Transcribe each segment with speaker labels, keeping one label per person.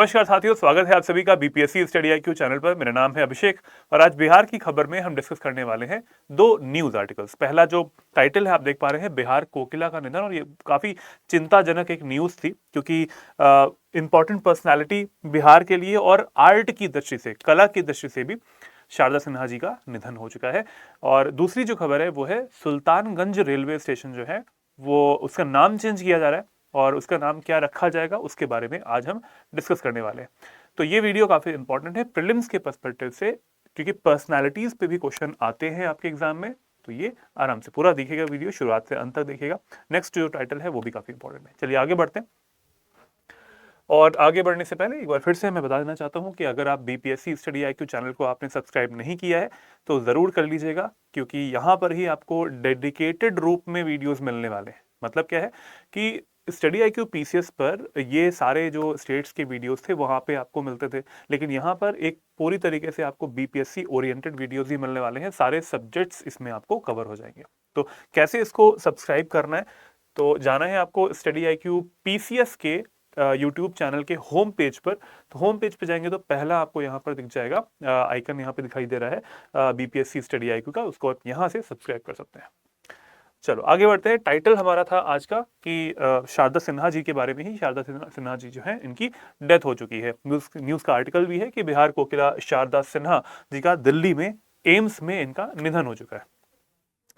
Speaker 1: नमस्कार साथियों, स्वागत है आप सभी का बीपीएससी स्टडी आईक्यू चैनल पर। मेरा नाम है अभिषेक और आज बिहार की खबर में हम डिस्कस करने वाले हैं दो न्यूज आर्टिकल्स। पहला जो टाइटल है आप देख पा रहे हैं, बिहार कोकिला का निधन, और ये काफी चिंताजनक एक न्यूज थी क्योंकि इंपॉर्टेंट पर्सनैलिटी बिहार के लिए और आर्ट की दृष्टि से, कला की दृष्टि से भी शारदा सिन्हा जी का निधन हो चुका है। और दूसरी जो खबर है वो है सुल्तानगंज रेलवे स्टेशन जो है वो उसका नाम चेंज किया जा रहा है और उसका नाम क्या रखा जाएगा उसके बारे में आज हम डिस्कस करने वाले हैं। तो ये वीडियो काफी इंपॉर्टेंट है प्रीलिम्स के पर्सपेक्टिव से, क्योंकि पर्सनालिटीज पे भी क्वेश्चन आते हैं आपके एग्जाम में। तो ये आराम से पूरा देखिएगा, वीडियो शुरुआत से अंत तक देखिएगा। नेक्स्ट जो टाइटल है वो भी काफी इंपॉर्टेंट है। चलिए आगे बढ़ते हैं। और आगे बढ़ने से पहले एक बार फिर से मैं बता देना चाहता हूं कि अगर आप बीपीएससी स्टडी आईक्यू चैनल को आपने सब्सक्राइब नहीं किया है तो जरूर कर लीजिएगा, क्योंकि यहां पर ही आपको डेडिकेटेड रूप में वीडियोस मिलने वाले हैं। मतलब क्या है कि स्टडी आईक्यू पीसीएस पर ये सारे जो स्टेट्स के वीडियोस थे वहां पे आपको मिलते थे, लेकिन यहाँ पर एक पूरी तरीके से आपको बीपीएससी ओरिएंटेड वीडियोस ही मिलने वाले हैं। सारे सब्जेक्ट्स इसमें आपको कवर हो जाएंगे। तो कैसे इसको सब्सक्राइब करना है, तो जाना है आपको स्टडी आईक्यू पीसीएस के यूट्यूब चैनल के होम पेज पर। तो होम पेज पे जाएंगे तो पहला आपको यहाँ पर दिख जाएगा आइकन, यहाँ पे दिखाई दे रहा है बीपीएससी स्टडी आईक्यू का, उसको आप यहाँ से सब्सक्राइब कर सकते हैं। चलो आगे बढ़ते हैं। टाइटल हमारा था आज का कि शारदा सिन्हा जी के बारे में ही। शारदा सिन्हा जी जो है इनकी डेथ हो चुकी है। न्यूज का आर्टिकल भी है कि बिहार कोकिला शारदा सिन्हा जी का दिल्ली में एम्स में इनका निधन हो चुका है।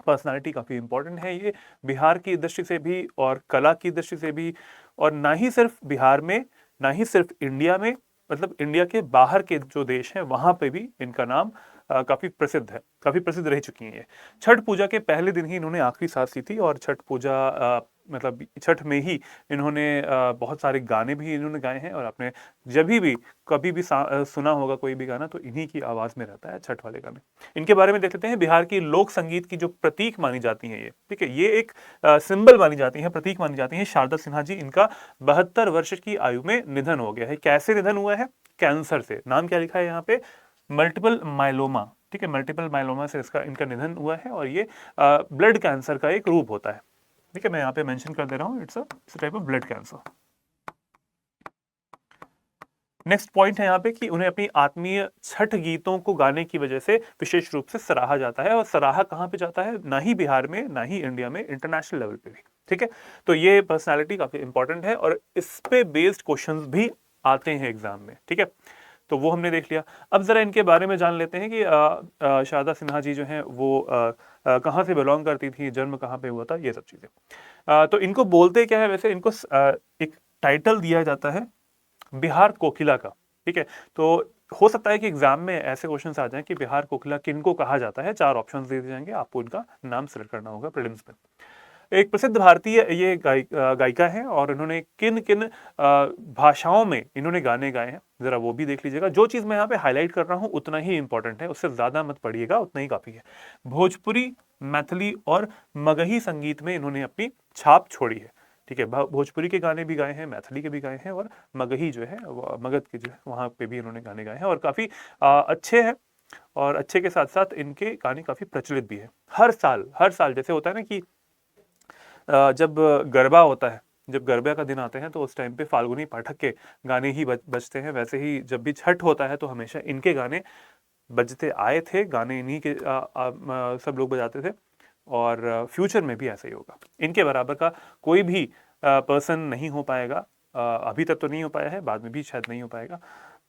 Speaker 1: पर्सनालिटी काफी इंपॉर्टेंट है ये, बिहार की दृष्टि से भी और कला की दृष्टि से भी, और ना ही सिर्फ बिहार में, ना ही सिर्फ इंडिया में, मतलब इंडिया के बाहर के जो देश हैं वहां पे भी इनका नाम काफी प्रसिद्ध है, काफी प्रसिद्ध रह चुकी हैं ये। छठ पूजा के पहले दिन ही इन्होंने आखिरी सांस ली थी और छठ पूजा मतलब छठ में ही इन्होंने बहुत सारे गाने भी इन्होंने गाए हैं। और आपने जब भी कभी भी सुना होगा कोई भी गाना तो इन्हीं की आवाज में रहता है, छठ वाले गाने। इनके बारे में देख लेते हैं। बिहार की लोक संगीत की जो प्रतीक मानी जाती है ये, ठीक है, ये एक सिंबल मानी जाती है, प्रतीक मानी जाती है शारदा सिन्हा जी। इनका 72 वर्ष की आयु में निधन हो गया है। कैसे निधन हुआ है? कैंसर से। नाम क्या लिखा है यहाँ पे? Multiple myeloma. ठीक है, मल्टीपल माइलोमा से इनका निधन हुआ है और ये ब्लड कैंसर का एक रूप होता है। ठीक है, मैं यहाँ पे मेंशन कर दे रहा हूँ, it's a type of blood cancer. Next point है यहाँ पे कि उन्हें अपनी आत्मीय छठ गीतों को गाने की वजह से विशेष रूप से सराहा जाता है। और सराहा कहाँ पे जाता है? ना ही बिहार में, ना ही इंडिया में, इंटरनेशनल लेवल पे भी। ठीक है, तो ये पर्सनालिटी काफी इंपॉर्टेंट है और इस पे बेस्ड क्वेश्चंस भी आते हैं एग्जाम में। ठीक है, तो वो हमने देख लिया। अब जरा इनके बारे में जान लेते हैं कि शारदा सिन्हा जी जो हैं वो कहाँ से बिलोंग करती थी, जन्म कहाँ पे हुआ था, ये सब चीजें। तो इनको बोलते क्या है वैसे? इनको एक टाइटल दिया जाता है बिहार कोकिला का। ठीक है, तो हो सकता है कि एग्जाम में ऐसे क्वेश्चंस आ जाएं कि बिहार कोकिला किनको कहा जाता है। 4 ऑप्शंस दे दिए जाएंगे, आपको इनका नाम सेलेक्ट करना होगा प्रीलिम्स में। एक प्रसिद्ध भारतीय ये गायिका है और इन्होंने किन किन भाषाओं में इन्होंने गाने गाए हैं जरा वो भी देख लीजिएगा। जो चीज मैं यहाँ पे हाईलाइट कर रहा हूँ उतना ही इंपॉर्टेंट है, उससे ज्यादा मत पढ़िएगा, उतना ही काफी है। भोजपुरी, मैथिली और मगही संगीत में इन्होंने अपनी छाप छोड़ी है। ठीक है, भोजपुरी के गाने भी गाए हैं, मैथिली के भी गाए हैं और मगही जो है मगध के जो है वहां पे भी इन्होंने गाने गाए हैं और काफी अच्छे हैं। और अच्छे के साथ साथ इनके गाने काफी प्रचलित भी है। हर साल जैसे होता है ना कि जब गरबा होता है, जब गरबा का दिन आते हैं तो उस टाइम पे फाल्गुनी पाठक के गाने ही बजते हैं, वैसे ही जब भी छठ होता है तो हमेशा इनके गाने बजते आए थे। गाने इन्हीं के सब लोग बजाते थे और फ्यूचर में भी ऐसा ही होगा। इनके बराबर का कोई भी पर्सन नहीं हो पाएगा। अभी तक तो नहीं हो पाया है, बाद में भी शायद नहीं हो पाएगा।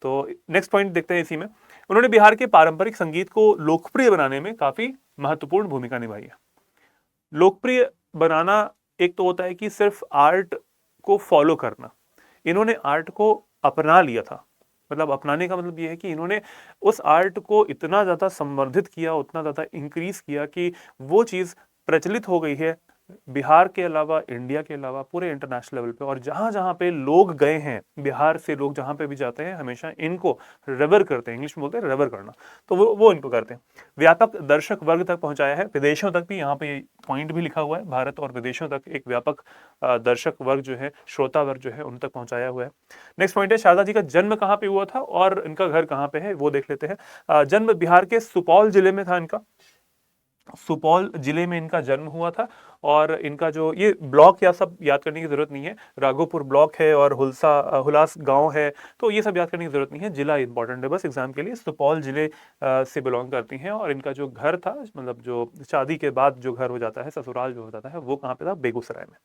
Speaker 1: तो नेक्स्ट पॉइंट देखते हैं इसी में। उन्होंने बिहार के पारंपरिक संगीत को लोकप्रिय बनाने में काफी महत्वपूर्ण भूमिका निभाई है। लोकप्रिय बनाना एक तो होता है कि सिर्फ आर्ट को फॉलो करना, इन्होंने आर्ट को अपना लिया था। मतलब अपनाने का मतलब यह है कि इन्होंने उस आर्ट को इतना ज्यादा संवर्धित किया, उतना ज्यादा इंक्रीज किया कि वो चीज प्रचलित हो गई है बिहार के अलावा, इंडिया के अलावा पूरे इंटरनेशनल लेवल पे। और जहां जहां पे लोग गए हैं, बिहार से लोग जहां पे भी जाते हैं हमेशा इनको रेवर करते हैं, इंग्लिश में बोलते हैं रेवर करना, तो वो इनको करते हैं। व्यापक दर्शक वर्ग तक पहुंचाया है, विदेशों तक भी, यहाँ पे पॉइंट भी लिखा हुआ है, भारत और विदेशों तक एक व्यापक दर्शक वर्ग जो है, श्रोता वर्ग जो है, उन तक पहुंचाया हुआ है। नेक्स्ट पॉइंट है शारदा जी का जन्म कहाँ पे हुआ था और इनका घर कहाँ पे है वो देख लेते हैं। जन्म बिहार के सुपौल जिले में था इनका। सुपौल जिले में इनका जन्म हुआ था। और इनका जो ये ब्लॉक या सब याद करने की जरूरत नहीं है, राघोपुर ब्लॉक है और हुलास गांव है, तो ये सब याद करने की जरूरत नहीं है। जिला इंपॉर्टेंट है बस एग्जाम के लिए। सुपौल जिले से बिलोंग करती हैं। और इनका जो घर था, मतलब जो शादी के बाद जो घर हो जाता है, ससुराल जो हो जाता है, वो कहाँ पे था? बेगूसराय में।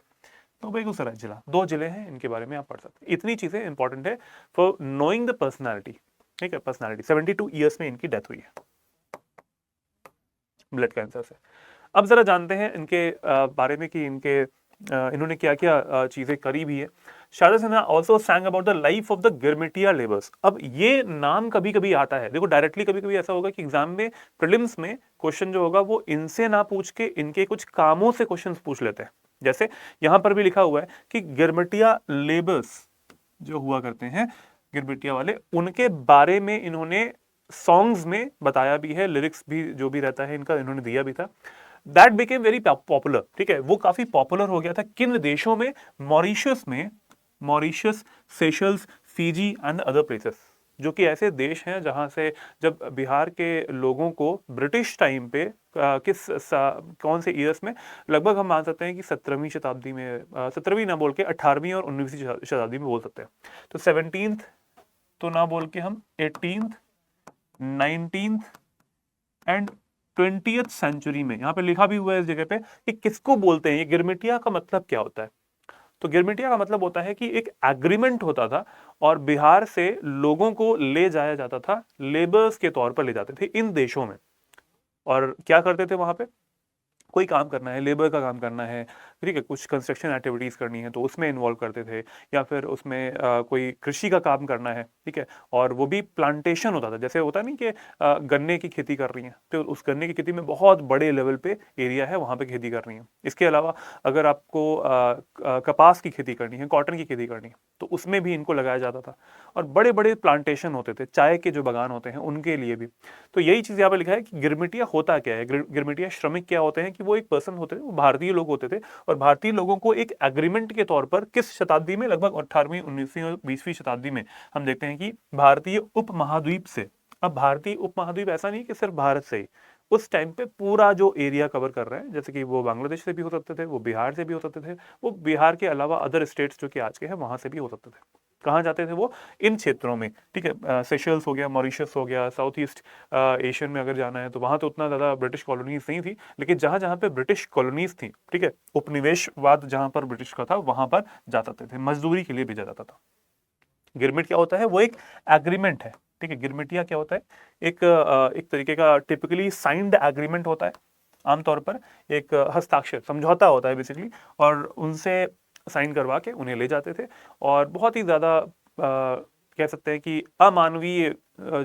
Speaker 1: तो बेगूसराय जिला, दो जिले हैं, इनके बारे में आप पढ़ सकते हैं। इतनी चीजें इंपॉर्टेंट है फॉर नोइंग द पर्सनैलिटी। ठीक है, पर्सनैलिटी। 72 ईयर्स में इनकी डेथ हुई है ब्लड कैंसर से। अब जरा जानते हैं इनके बारे में कि इन्होंने क्या क्या चीजें करी भी है। Sharda Sinha also sang about the life of the girmitiya labours. अब ये नाम कभी कभी आता है, देखो डायरेक्टली कभी कभी ऐसा होगा कि एग्जाम में प्रीलिम्स में क्वेश्चन जो होगा वो इनसे ना पूछ के इनके कुछ कामों से क्वेश्चन पूछ लेते हैं। जैसे यहां पर भी लिखा हुआ है कि गिरमिटिया लेबर्स जो हुआ करते हैं, गिरमिटिया वाले, उनके बारे में इन्होंने सॉन्ग्स में बताया भी है, लिरिक्स भी जो भी रहता है इनका इन्होंने दिया भी था। That became very popular. ठीक है, वो काफी पॉपुलर हो गया था। किन देशों में? Mauritius, Seychelles, Fiji and other places, जो कि ऐसे देश हैं जहां से जब बिहार के लोगों को ब्रिटिश टाइम पे कौन से ईयर्स में, लगभग हम मान सकते हैं कि 17वीं शताब्दी में, 17वीं ना बोल के 18वीं और 19वीं शताब्दी में बोल सकते हैं। तो 17th तो ना बोल के हम 18th, 19th and 20th century में, यहां पे लिखा भी हुआ है इस जगह पे कि किसको बोलते हैं, ये गिरमिटिया का मतलब क्या होता है। तो गिरमिटिया का मतलब होता है कि एक एग्रीमेंट होता था और बिहार से लोगों को ले जाया जाता था, लेबर्स के तौर पर ले जाते थे इन देशों में। और क्या करते थे वहां पे? कोई काम करना है, लेबर का काम करना है, ठीक है, कुछ कंस्ट्रक्शन एक्टिविटीज करनी है तो उसमें इन्वॉल्व करते थे, या फिर उसमें कोई कृषि का काम करना है, ठीक है, और वो भी प्लांटेशन होता था। जैसे होता नहीं कि गन्ने की खेती कर रही हैं, तो उस गन्ने की खेती में बहुत बड़े लेवल पे एरिया है, वहां पे खेती कर रही हैं। इसके अलावा अगर आपको कपास की खेती करनी है, कॉटन की खेती करनी है, तो उसमें भी इनको लगाया जाता था। और बड़े बड़े प्लांटेशन होते थे, चाय के जो बागान होते हैं उनके लिए भी। तो यही चीज यहाँ पे लिखा है कि गिरमिटिया होता क्या है। गिरमिटिया श्रमिक क्या होते हैं कि वो एक पर्सन होते थे, वो भारतीय लोग होते थे, और भारतीय लोगों को एक एग्रीमेंट के तौर पर किस शताब्दी में, लगभग 18वीं, 19वीं और 20वीं शताब्दी में हम देखते हैं कि भारतीय उपमहाद्वीप से, अब भारतीय उपमहाद्वीप ऐसा नहीं कि सिर्फ भारत से ही, उस टाइम पे पूरा जो एरिया कवर कर रहे हैं, जैसे कि वो बांग्लादेश से भी हो सकते थे, वो बिहार से भी हो सकते थे, वो बिहार के अलावा अदर स्टेट्स जो कि आज के हैं वहां से भी हो सकते थे। कहाँ जाते थे वो? इन क्षेत्रों में। ठीक है, सेशल्स हो गया, मॉरिशस हो गया, साउथ ईस्ट एशियन में अगर जाना है तो वहां तो उतना ज्यादा ब्रिटिश कॉलोनीज नहीं थी, लेकिन जहां जहां पे ब्रिटिश कॉलोनीज थी, ठीक है, उपनिवेशवाद जहां पर ब्रिटिश का था, वहां पर जाते थे, मजदूरी के लिए भेजा जाता था। गिरमिट क्या होता है? वो एक एग्रीमेंट है। ठीक है, गिरमिटिया क्या होता है? एक तरीके का टिपिकली साइंड एग्रीमेंट होता है, आमतौर पर एक हस्ताक्षर समझौता होता है बेसिकली, और उनसे साइन करवा के उन्हें ले जाते थे। और बहुत ही ज्यादा कह सकते हैं कि अमानवीय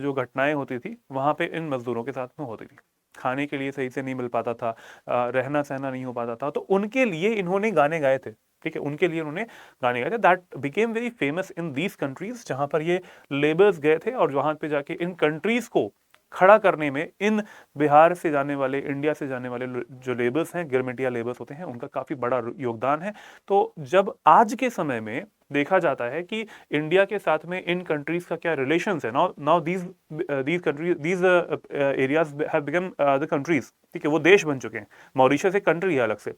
Speaker 1: जो घटनाएं होती थी वहां पे इन मजदूरों के साथ में होती थी। खाने के लिए सही से नहीं मिल पाता था, रहना सहना नहीं हो पाता था, तो उनके लिए इन्होंने गाने गाए थे। ठीक है, उनके लिए उन्होंने गाने गाए थे। That became very famous in these countries, जहां पर ये लेबर्स गए थे और वहां पे जाके इन कंट्रीज को खड़ा करने में इन बिहार से जाने वाले, इंडिया से जाने वाले जो लेबर्स हैं, गिरमिटिया लेबर्स होते हैं, उनका काफी बड़ा योगदान है। तो जब आज के समय में देखा जाता है कि इंडिया के साथ में इन कंट्रीज का क्या रिलेशंस है, now now these countries, these areas have become the countries. ठीक है, वो देश बन चुके हैं। मॉरिशस एक कंट्री है अलग से,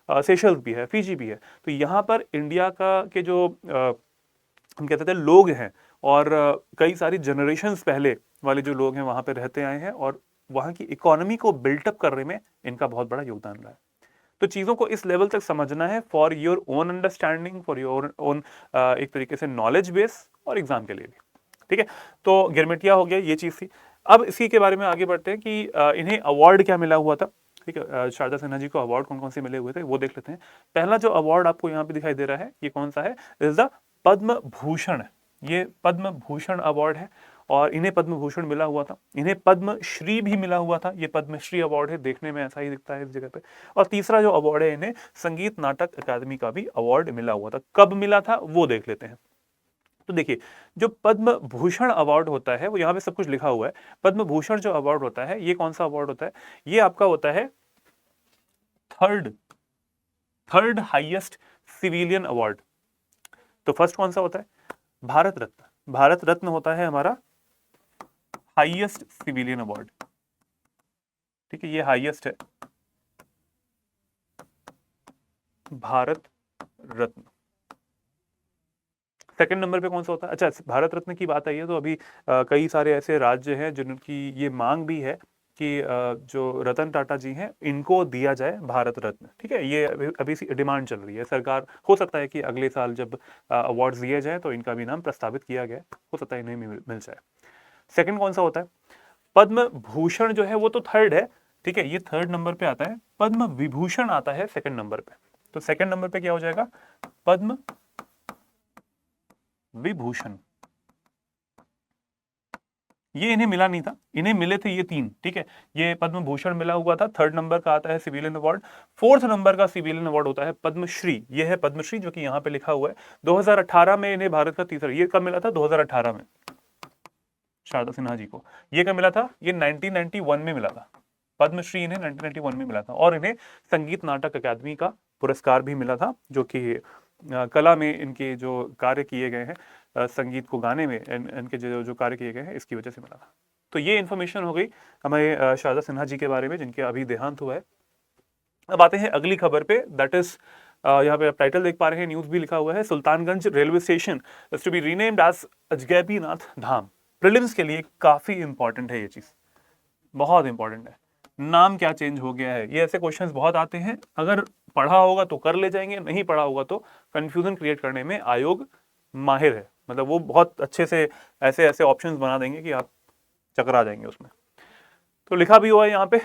Speaker 1: सेशल्स भी है, फिजी भी है। तो यहाँ पर इंडिया का के जो हम कहते थे लोग हैं, और कई सारी जनरेशन्स पहले वाले जो लोग हैं वहां पे रहते आए हैं, और वहां की इकोनॉमी को बिल्टअप करने में इनका बहुत बड़ा योगदान रहा है। तो चीजों को इस लेवल तक समझना है for your own understanding, for your own एक तरीके से नॉलेज बेस, और एग्जाम के लिए भी। ठीक है, तो गिरमिटिया हो गया, ये चीज थी। अब इसी के बारे में आगे बढ़ते हैं कि इन्हें अवार्ड क्या मिला हुआ था। ठीक है, शारदा सिन्हा जी को अवार्ड कौन कौन से मिले हुए थे वो देख लेते हैं। पहला जो अवार्ड आपको यहाँ पे दिखाई दे रहा है, ये कौन सा है? Is the Padma Bhushan. ये पद्म भूषण अवार्ड है, और इन्हें पद्म भूषण मिला हुआ था। इन्हें पद्म श्री भी मिला हुआ था। ये पद्म श्री अवार्ड है, देखने में ऐसा ही दिखता है इस जगह पे। और तीसरा जो अवार्ड है, इन्हें संगीत नाटक अकादमी का भी अवार्ड मिला हुआ था। कब मिला था वो देख लेते हैं। तो देखिए, जो पद्म भूषण अवार्ड होता है, वो यहाँ पे सब कुछ लिखा हुआ है। पद्म भूषण जो अवार्ड होता है, ये कौन सा अवार्ड होता है? ये आपका होता है थर्ड हाईएस्ट सिविलियन अवार्ड। तो फर्स्ट कौन सा होता है? भारत रत्न। भारत रत्न होता है हमारा हाईएस्ट सिविलियन अवार्ड। ठीक है, ये हाईएस्ट है। भारत रत्न। सेकंड नंबर पे कौन सा होता है? अच्छा, भारत रत्न की बात आई है तो अभी कई सारे ऐसे राज्य हैं जिनकी ये मांग भी है कि जो रतन टाटा जी हैं इनको दिया जाए भारत रत्न। ठीक है, ये अभी डिमांड चल रही है। सरकार, हो सकता है कि अगले साल जब अवार्ड्स दिए जाए तो इनका भी नाम प्रस्तावित किया गया है, हो सकता है इन्हें मिल जाए। सेकंड कौन सा होता है? पद्म भूषण जो है वो तो थर्ड है, ठीक है, ये थर्ड नंबर पे आता है। पद्म विभूषण आता है सेकंड नंबर पे। तो सेकंड नंबर पे क्या हो जाएगा? पद्म विभूषण। ये इन्हें मिला नहीं था, इन्हें मिले थे ये तीन। ठीक है, ये पद्म भूषण मिला हुआ था। थर्ड नंबर का आता है सिविलियन अवार्ड। फोर्थ नंबर का सिविलियन अवार्ड होता है पद्मश्री। ये है पद्मश्री जो कि यहाँ पे लिखा हुआ है। 2018 में इन्हें भारत का तीसरा, ये कब मिला था? 2018 में शारदा सिन्हा जी को। ये कब मिला था? ये 1991 में मिला था। पद्मश्री इन्हें 1991 में मिला था। और इन्हें संगीत नाटक अकादमी का पुरस्कार भी मिला था, जो कि कला में इनके जो कार्य किए गए हैं, संगीत को गाने में इनके जो कार्य किए गए हैं, इसकी वजह से मिला था। तो ये इन्फॉर्मेशन हो गई हमारे शारदा सिन्हा जी के बारे में, जिनके अभी देहांत हुआ है। अब आते हैं अगली खबर पे, दैट इज यहाँ पे आप टाइटल देख पा रहे हैं, न्यूज भी लिखा हुआ है, Sultanganj railway station is to be renamed as Ajgaibinath Dham. Prelims के लिए काफी इंपॉर्टेंट है ये चीज, बहुत इंपॉर्टेंट है। नाम क्या चेंज हो गया है? ये ऐसे क्वेश्चंस बहुत आते हैं, अगर पढ़ा होगा तो कर ले जाएंगे, नहीं पढ़ा होगा तो कंफ्यूजन क्रिएट करने में आयोग माहिर है। मतलब वो बहुत अच्छे से ऐसे ऐसे ऑप्शंस बना देंगे कि आप चकरा जाएंगे उसमें। तो लिखा भी हुआ है यहाँ पे,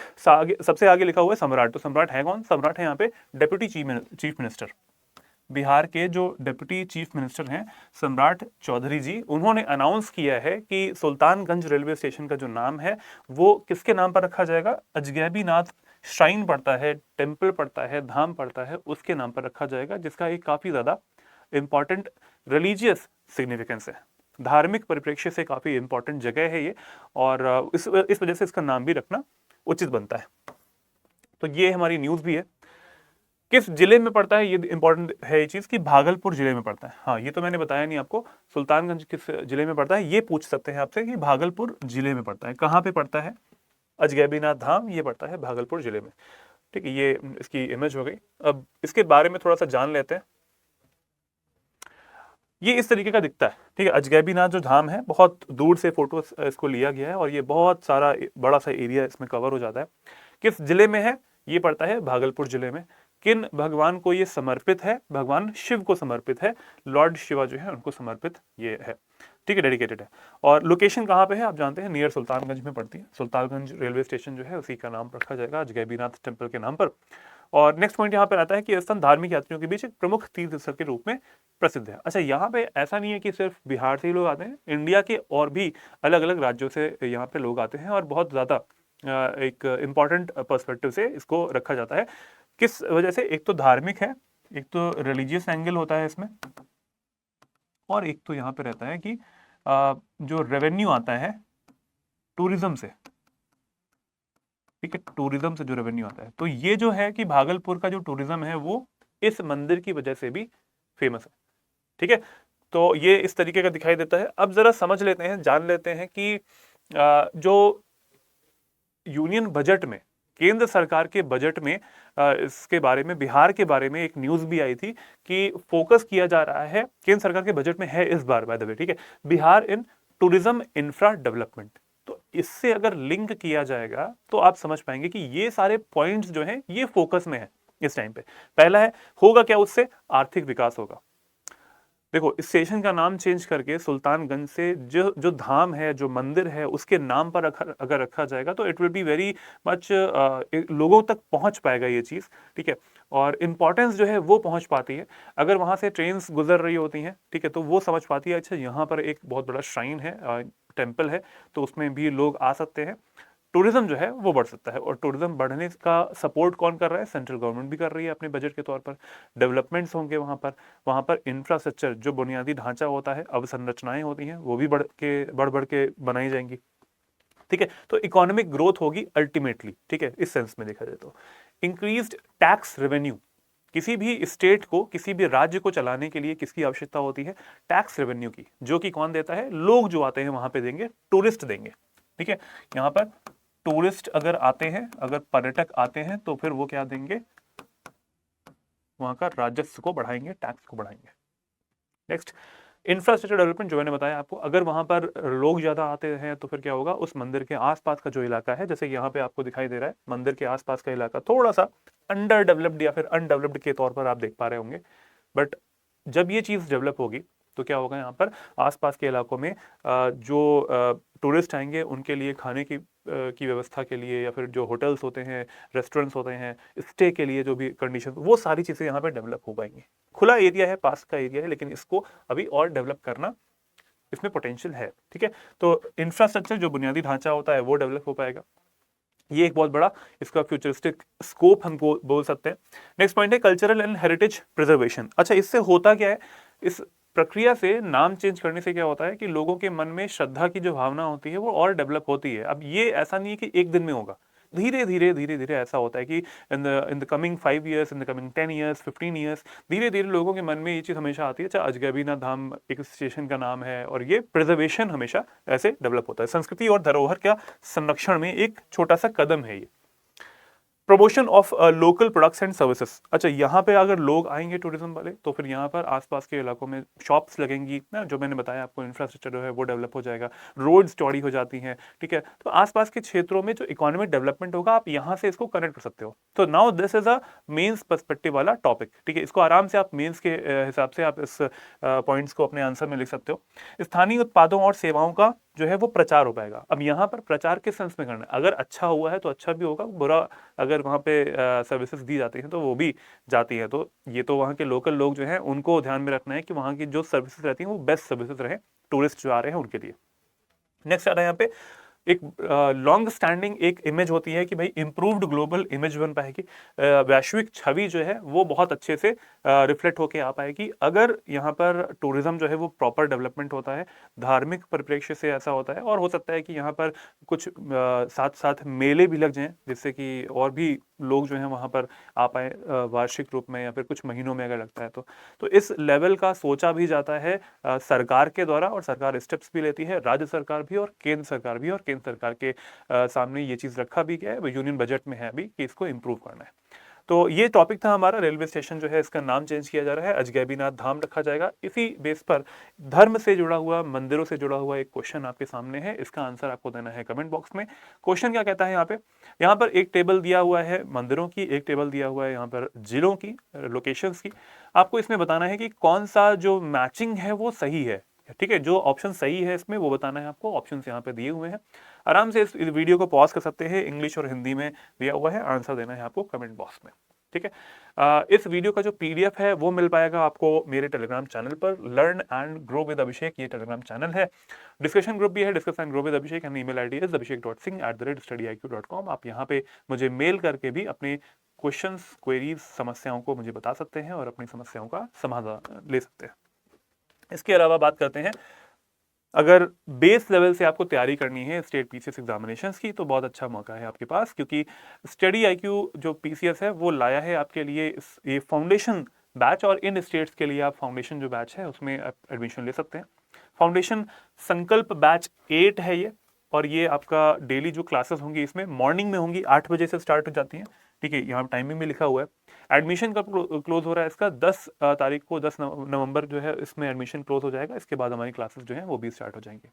Speaker 1: सबसे आगे लिखा हुआ है सम्राट। तो सम्राट है कौन? सम्राट है यहाँ पे डेप्यूटी चीफ मिनिस्टर। बिहार के जो डेप्यूटी चीफ मिनिस्टर हैं सम्राट चौधरी जी, उन्होंने अनाउंस किया है कि सुल्तानगंज रेलवे स्टेशन का जो नाम है वो किसके नाम पर रखा जाएगा? अजगैबीनाथ श्राइन पड़ता है, टेम्पल पड़ता है, धाम पड़ता है, उसके नाम पर रखा जाएगा, जिसका एक काफी ज्यादा इंपॉर्टेंट रिलीजियस सिग्निफिकेंस है। धार्मिक परिप्रेक्ष्य से काफी इंपॉर्टेंट जगह है ये, और इस वजह से इसका नाम भी रखना उचित बनता है। तो ये हमारी न्यूज भी है। किस जिले में पड़ता है? ये इंपॉर्टेंट है ये चीज कि भागलपुर जिले में पड़ता है। हाँ, ये तो मैंने बताया नहीं आपको, सुल्तानगंज किस जिले में पड़ता है ये पूछ सकते हैं आपसे कि भागलपुर जिले में पड़ता है। कहाँ पे पड़ता है? अजगैबीनाथ धाम ये पड़ता है भागलपुर जिले में। ठीक है, ये इसकी इमेज हो गई। अब इसके बारे में थोड़ा सा जान लेते हैं। ये इस तरीके का दिखता है। ठीक है, अजगैबीनाथ जो धाम है, बहुत दूर से फोटो इसको लिया गया है और ये बहुत सारा बड़ा सा एरिया इसमें कवर हो जाता है। किस जिले में है? ये पड़ता है भागलपुर जिले में। किन भगवान को ये समर्पित है? भगवान शिव को समर्पित है, लॉर्ड शिवा जो है उनको समर्पित ये है। ठीक है, डेडिकेटेड है। और लोकेशन कहाँ पे है? आप जानते हैं, नियर सुल्तानगंज में पड़ती है। सुल्तानगंज रेलवे स्टेशन जो है उसी का नाम रखा जाएगा अजगैबीनाथ टेम्पल के नाम पर। और नेक्स्ट पॉइंट यहाँ पर आता है कि यह स्थान धार्मिक यात्रियों के बीच एक प्रमुख तीर्थ स्थल के रूप में प्रसिद्ध है। अच्छा, यहाँ पे ऐसा नहीं है कि सिर्फ बिहार से ही लोग आते हैं, इंडिया के और भी अलग अलग राज्यों से यहाँ पे लोग आते हैं और बहुत ज़्यादा एक इम्पॉर्टेंट पर्सपेक्टिव से इसको रखा जाता है। किस वजह से? एक तो धार्मिक है, एक तो रिलीजियस एंगल होता है इसमें, और एक तो यहाँ पे रहता है कि जो रेवेन्यू आता है टूरिज्म से। ठीक है, टूरिज्म से जो रेवेन्यू आता है, तो ये जो है कि भागलपुर का जो टूरिज्म है वो इस मंदिर की वजह से भी फेमस है। ठीक है, तो ये इस तरीके का दिखाई देता है। अब जरा समझ लेते हैं, जान लेते हैं कि जो यूनियन बजट में, केंद्र सरकार के बजट में इसके बारे में, बिहार के बारे में एक न्यूज भी आई थी कि फोकस किया जा रहा है, केंद्र सरकार के बजट में है इस बार बाय द वे, ठीक है, बिहार इन टूरिज्म इंफ्रा डेवलपमेंट। तो इससे अगर लिंक किया जाएगा तो आप समझ पाएंगे कि ये सारे पॉइंट्स जो हैं ये फोकस में है इस टाइम पे। पहला है, होगा क्या उससे? आर्थिक विकास होगा। देखो, इस स्टेशन का नाम चेंज करके सुल्तानगंज से जो जो धाम है, जो मंदिर है, उसके नाम पर अगर रखा जाएगा तो it will be very much, लोगों तक पहुंच पाएगा ये चीज़। ठीक है, और इम्पोर्टेंस जो है वो पहुंच पाती है। अगर वहां से ट्रेन्स गुजर रही होती हैं, ठीक है, तो वो समझ पाती है अच्छा यहाँ पर एक बहुत बड़ा श्राइन है, टेम्पल है, तो उसमें भी लोग आ सकते हैं। टूरिज्म जो है वो बढ़ सकता है, और टूरिज्म बढ़ने का सपोर्ट कौन कर रहा है? सेंट्रल गवर्नमेंट भी कर रही है अपने बजट के तौर पर। डेवलपमेंट्स होंगे वहाँ पर इंफ्रास्ट्रक्चर, जो बुनियादी ढांचा होता है, अवसंरचनाएं होती हैं, वो भी बढ़ बढ़ के बनाई जाएंगी। ठीक है, तो इकोनॉमिक ग्रोथ होगी अल्टीमेटली। ठीक है, इस सेंस में देखा जाए तो इंक्रीज्ड टैक्स रेवेन्यू। किसी भी स्टेट को, किसी भी राज्य को चलाने के लिए किसकी आवश्यकता होती है? टैक्स रेवेन्यू की, जो कि कौन देता है? लोग जो आते हैं वहां पे देंगे, टूरिस्ट देंगे। ठीक है, यहाँ पर टूरिस्ट अगर आते हैं, अगर पर्यटक आते हैं तो फिर वो क्या देंगे? वहाँ का राजस्व को बढ़ाएंगे, टैक्स को बढ़ाएंगे। नेक्स्ट, इंफ्रास्ट्रक्चर डेवलपमेंट, जो मैंने बताया आपको, अगर वहाँ पर लोग ज़्यादा आते हैं तो फिर क्या होगा, उस मंदिर के आसपास का जो इलाका है, जैसे यहाँ पे आपको दिखाई दे रहा है, मंदिर के आसपास का इलाका थोड़ा सा अंडर डेवलप्ड या फिर अनडेवलप्ड के तौर पर आप देख पा रहे होंगे। बट जब ये चीज़ डेवलप होगी तो क्या होगा, यहाँ पर आसपास के इलाकों में जो टूरिस्ट आएंगे उनके लिए खाने की व्यवस्था के लिए, या फिर जो होटल्स होते हैं, रेस्टोरेंट्स होते हैं, स्टे के लिए जो भी कंडीशन, वो सारी चीज़ें यहाँ पर डेवलप हो पाएंगी। खुला एरिया है, पास का एरिया है, लेकिन इसको अभी और डेवलप करना, इसमें पोटेंशियल है। ठीक है, तो इंफ्रास्ट्रक्चर, जो बुनियादी ढांचा होता है, वो डेवलप हो पाएगा। ये एक बहुत बड़ा इसका फ्यूचरिस्टिक स्कोप हमको बोल सकते हैं। नेक्स्ट पॉइंट है कल्चरल एंड हेरिटेज प्रिजर्वेशन। अच्छा, इससे होता क्या है, इस प्रक्रिया से, नाम चेंज करने से क्या होता है कि लोगों के मन में श्रद्धा की जो भावना होती है वो और डेवलप होती है। अब ये ऐसा नहीं है कि एक दिन में होगा, धीरे धीरे ऐसा होता है कि in the coming 5 years, in the coming 10 years, 15 years, धीरे धीरे लोगों के मन में ये चीज़ हमेशा आती है। अच्छा, अजगैबीनाथ धाम एक स्टेशन का नाम है, और ये प्रिजर्वेशन हमेशा ऐसे डेवलप होता है। संस्कृति और धरोहर का संरक्षण में एक छोटा सा कदम है ये। Promotion of local products and services. अच्छा, यहाँ पे अगर लोग आएंगे टूरिज्म वाले, तो फिर यहाँ पर आसपास के इलाकों में शॉप्स लगेंगी ना, जो मैंने बताया आपको, इंफ्रास्ट्रक्चर जो है वो डेवलप हो जाएगा, रोड्स चौड़ी हो जाती हैं। ठीक है, तो आसपास के क्षेत्रों में जो इकोनॉमिक डेवलपमेंट होगा, आप यहाँ से इसको कनेक्ट कर सकते हो। तो now this is a mains perspective वाला टॉपिक। ठीक है, इसको आराम से आप मेंस के हिसाब से आप इस पॉइंट्स को अपने आंसर में लिख सकते हो। स्थानीय उत्पादों और सेवाओं का जो है वो प्रचार हो पाएगा। अब यहाँ पर प्रचार किस सेंस में करना है, अगर अच्छा हुआ है तो अच्छा भी होगा, बुरा अगर वहाँ पे सर्विसेज दी जाती हैं तो वो भी जाती हैं। तो ये तो वहाँ के लोकल लोग जो हैं उनको ध्यान में रखना है कि वहाँ की जो सर्विसेज रहती हैं वो बेस्ट सर्विसेज रहे टूरिस्ट जो आ रहे हैं उनके लिए। नेक्स्ट आ रहा है यहाँ पे, एक लॉन्ग स्टैंडिंग एक इमेज होती है कि भाई इंप्रूव्ड ग्लोबल इमेज बन पाएगी, वैश्विक छवि जो है वो बहुत अच्छे से रिफ्लेक्ट होके आ पाएगी अगर यहाँ पर टूरिज्म जो है वो प्रॉपर डेवलपमेंट होता है। धार्मिक परिप्रेक्ष्य से ऐसा होता है, और हो सकता है कि यहाँ पर कुछ साथ साथ मेले भी लग जाएं, जिससे कि और भी लोग जो हैं वहाँ पर आ पाए वार्षिक रूप में, या फिर कुछ महीनों में अगर लगता है तो इस लेवल का सोचा भी जाता है सरकार के द्वारा, और सरकार स्टेप्स भी लेती है, राज्य सरकार भी और केंद्र सरकार भी, और केंद्र सरकार के सामने ये चीज़ रखा भी गया है, यूनियन बजट में है अभी कि इसको इम्प्रूव करना है। तो ये टॉपिक था हमारा। रेलवे स्टेशन जो है इसका नाम चेंज किया जा रहा है, अजगैबीनाथ धाम रखा जाएगा। इसी बेस पर धर्म से जुड़ा हुआ, मंदिरों से जुड़ा हुआ एक क्वेश्चन आपके सामने है, इसका आंसर आपको देना है कमेंट बॉक्स में। क्वेश्चन क्या कहता है यहाँ पर एक टेबल दिया हुआ है मंदिरों की, एक टेबल दिया हुआ है यहाँ पर जिलों की, लोकेशंस की। आपको इसमें बताना है कि कौन सा जो मैचिंग है वो सही है। ठीक है, जो ऑप्शन सही है इसमें वो बताना है आपको। ऑप्शन यहाँ पे दिए हुए हैं, आराम से इस वीडियो को पॉज कर सकते हैं, इंग्लिश और हिंदी में दिया हुआ है, आंसर देना है आपको कमेंट बॉक्स में। ठीक है, इस वीडियो का जो पीडीएफ है वो मिल पाएगा आपको मेरे टेलीग्राम चैनल पर, लर्न एंड ग्रो विद अभिषेक ये टेलीग्राम चैनल है। डिस्कशन ग्रुप भी है, discuss and grow with Abhishek, and email ID is abhishek.singh@studyIQ.com। आप यहाँ पे मुझे मेल करके भी अपने क्वेश्चंस, क्वेरीज, समस्याओं को मुझे बता सकते हैं और अपनी समस्याओं का समाधान ले सकते हैं। इसके अलावा बात करते हैं, अगर बेस लेवल से आपको तैयारी करनी है स्टेट पीसीएस एग्जामिनेशंस की, तो बहुत अच्छा मौका है आपके पास, क्योंकि स्टडी आईक्यू जो पीसीएस है वो लाया है आपके लिए ये फाउंडेशन बैच, और इन स्टेट्स के लिए आप फाउंडेशन जो बैच है उसमें आप एडमिशन ले सकते हैं। फाउंडेशन संकल्प बैच 8 है ये, और ये आपका डेली जो क्लासेस होंगी इसमें मॉर्निंग में होंगी, 8 बजे से स्टार्ट हो जाती हैं। ठीक है, यहाँ टाइमिंग में लिखा हुआ है। एडमिशन कब क्लोज हो रहा है इसका, 10 तारीख को, 10 नवंबर जो है इसमें एडमिशन क्लोज हो जाएगा। इसके बाद हमारी क्लासेस जो है वो भी स्टार्ट हो जाएंगी।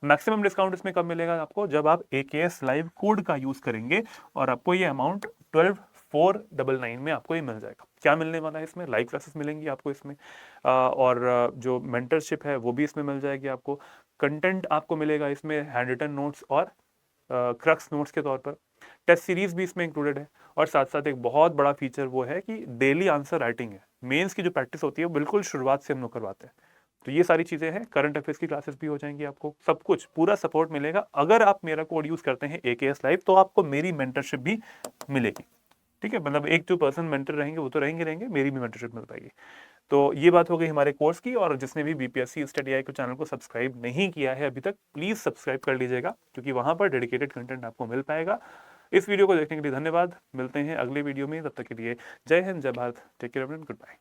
Speaker 1: मैक्सिमम डिस्काउंट इसमें कब मिलेगा आपको, जब आप AKS लाइव कोड का यूज करेंगे, और आपको ये अमाउंट 12,499 में आपको ये मिल जाएगा। क्या मिलने वाला है इसमें, लाइव क्लासेस मिलेंगी आपको इसमें, और जो मेंटरशिप है वो भी इसमें मिल जाएगी आपको। कंटेंट आपको मिलेगा इसमें हैंड रिटन नोट्स और क्रक्स नोट्स के तौर पर। टेस्ट सीरीज भी इसमें इंक्लूडेड है, और साथ साथ एक बहुत बड़ा फीचर वो है कि डेली आंसर राइटिंग है। मेंस की जो प्रैक्टिस होती है वो बिल्कुल शुरुआत से हम लोग करवाते हैं। तो ये सारी चीज़ें हैं, करंट अफेयर्स की क्लासेस भी हो जाएंगी, आपको सब कुछ पूरा सपोर्ट मिलेगा। अगर आप मेरा कोड यूज़ करते हैं AKS लाइव, तो आपको मेरी मेंटरशिप भी मिलेगी। ठीक है, मतलब एक जो पर्सन मेंटर रहेंगे वो तो रहेंगे, मेरी भी मेंटरशिप मिल पाएगी। तो ये बात हो गई हमारे कोर्स की, और जिसने भी BPSC स्टडी आई के चैनल को सब्सक्राइब नहीं किया है अभी तक, प्लीज़ सब्सक्राइब कर लीजिएगा, क्योंकि वहाँ पर डेडिकेटेड कंटेंट आपको मिल पाएगा। इस वीडियो को देखने के लिए धन्यवाद, मिलते हैं अगले वीडियो में, तब तक के लिए जय हिंद, जय Bharat, take care everyone, good bye.